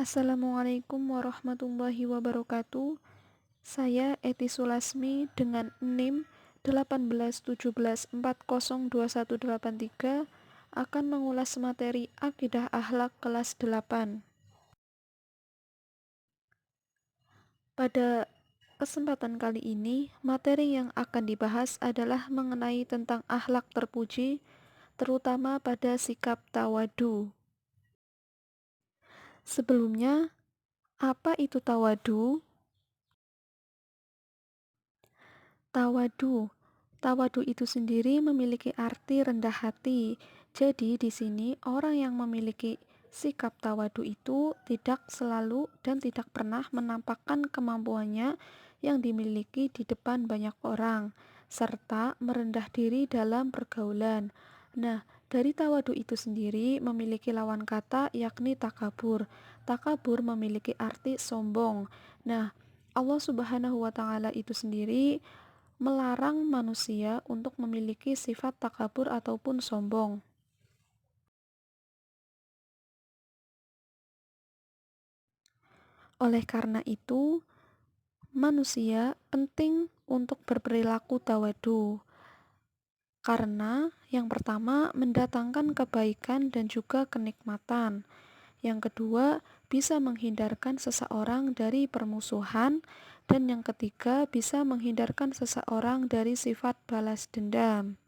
Assalamualaikum warahmatullahi wabarakatuh. Saya Eti Sulasmi dengan NIM 18174021183 akan mengulas materi Akidah Akhlak kelas 8. Pada kesempatan kali ini, materi yang akan dibahas adalah mengenai tentang akhlak terpuji, terutama pada sikap tawadu. Sebelumnya, apa itu tawadu? Tawadu. Tawadu itu sendiri memiliki arti rendah hati. Jadi di sini orang yang memiliki sikap tawadu itu tidak selalu dan tidak pernah menampakkan kemampuannya yang dimiliki di depan banyak orang, serta merendah diri dalam pergaulan. Nah, dari tawadu itu sendiri memiliki lawan kata yakni takabur. Takabur memiliki arti sombong. Nah, Allah Subhanahu wa Ta'ala itu sendiri melarang manusia untuk memiliki sifat takabur ataupun sombong. Oleh karena itu, manusia penting untuk berperilaku tawadu. Karena yang pertama mendatangkan kebaikan dan juga kenikmatan. Yang kedua, bisa menghindarkan seseorang dari permusuhan. Dan yang ketiga, bisa menghindarkan seseorang dari sifat balas dendam.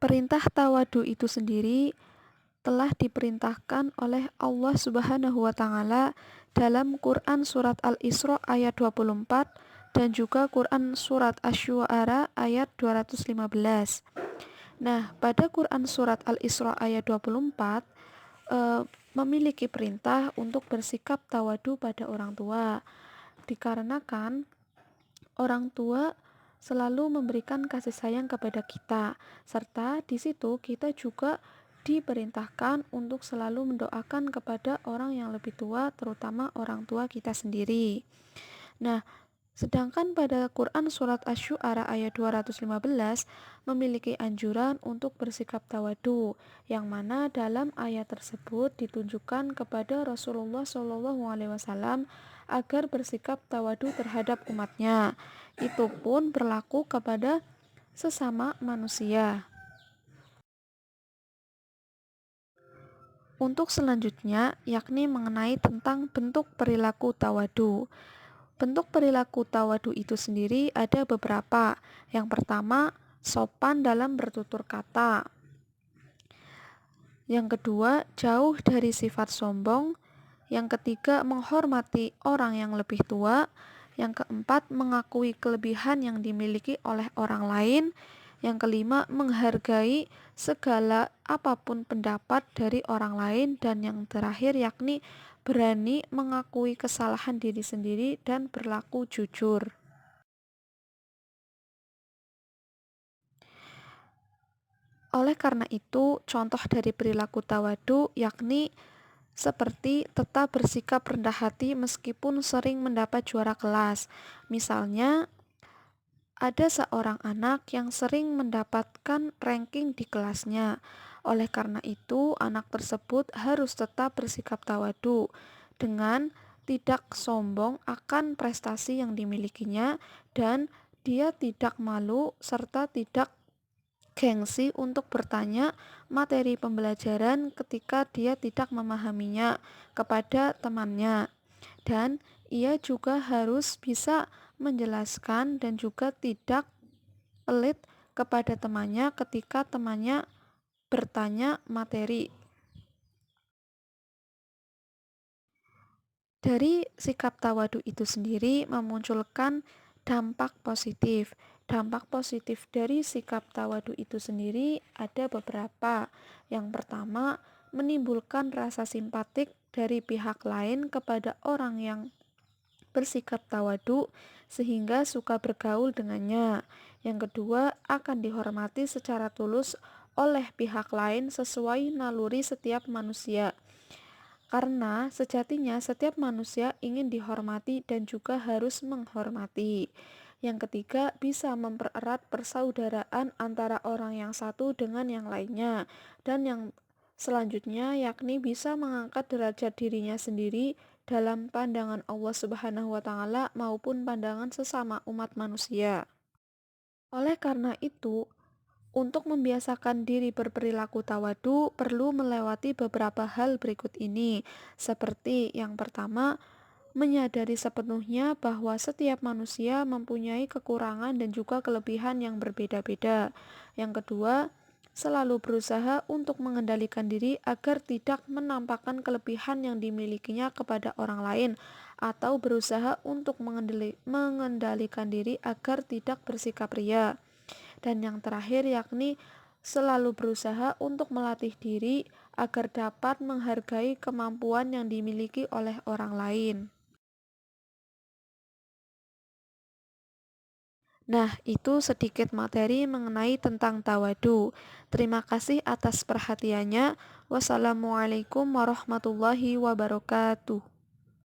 Perintah tawadu itu sendiri telah diperintahkan oleh Allah Subhanahu wa Ta'ala dalam Quran surat Al-Isra ayat 24 dan juga Quran surat Asy-Syu'ara ayat 215. Nah, pada Quran surat Al-Isra ayat 24 memiliki perintah untuk bersikap tawadu pada orang tua. Dikarenakan orang tua selalu memberikan kasih sayang kepada kita, serta di situ kita juga diperintahkan untuk selalu mendoakan kepada orang yang lebih tua, terutama orang tua kita sendiri. Nah, sedangkan pada Quran surat Asy-Syu'ara ayat 215 memiliki anjuran untuk bersikap tawadu, yang mana dalam ayat tersebut ditunjukkan kepada Rasulullah SAW agar bersikap tawadu terhadap umatnya. Itu pun berlaku kepada sesama manusia. Untuk selanjutnya, yakni mengenai tentang bentuk perilaku tawadu. Bentuk perilaku tawadu itu sendiri ada beberapa. Yang pertama, sopan dalam bertutur kata. Yang kedua, jauh dari sifat sombong. Yang ketiga, menghormati orang yang lebih tua. Yang keempat, mengakui kelebihan yang dimiliki oleh orang lain. Yang kelima, menghargai segala apapun pendapat dari orang lain. Dan yang terakhir yakni berani mengakui kesalahan diri sendiri dan berlaku jujur. Oleh karena itu, contoh dari perilaku tawadu yakni seperti tetap bersikap rendah hati meskipun sering mendapat juara kelas. Misalnya, ada seorang anak yang sering mendapatkan ranking di kelasnya. Oleh karena itu, anak tersebut harus tetap bersikap tawadu dengan tidak sombong akan prestasi yang dimilikinya dan dia tidak malu serta tidak gengsi untuk bertanya materi pembelajaran ketika dia tidak memahaminya kepada temannya. Dan ia juga harus bisa menjelaskan dan juga tidak pelit kepada temannya ketika temannya bertanya materi. Dari sikap tawadu itu sendiri memunculkan dampak positif. Dampak positif dari sikap tawadu itu sendiri ada beberapa. Yang pertama, menimbulkan rasa simpatik dari pihak lain kepada orang yang bersikap tawadu sehingga suka bergaul dengannya. Yang kedua, akan dihormati secara tulus oleh pihak lain sesuai naluri setiap manusia. Karena sejatinya setiap manusia ingin dihormati dan juga harus menghormati. Yang ketiga, bisa mempererat persaudaraan antara orang yang satu dengan yang lainnya. Dan yang Selanjutnya, yakni bisa mengangkat derajat dirinya sendiri dalam pandangan Allah Subhanahu wa Ta'ala maupun pandangan sesama umat manusia. Oleh karena itu, untuk membiasakan diri berperilaku tawadu, perlu melewati beberapa hal berikut ini, seperti yang pertama, menyadari sepenuhnya bahwa setiap manusia mempunyai kekurangan dan juga kelebihan yang berbeda-beda. Yang kedua, selalu berusaha untuk mengendalikan diri agar tidak menampakkan kelebihan yang dimilikinya kepada orang lain, atau berusaha untuk mengendalikan diri agar tidak bersikap ria. Dan yang terakhir yakni selalu berusaha untuk melatih diri agar dapat menghargai kemampuan yang dimiliki oleh orang lain. Nah, itu sedikit materi mengenai tentang tawadu. Terima kasih atas perhatiannya. Wassalamualaikum warahmatullahi wabarakatuh.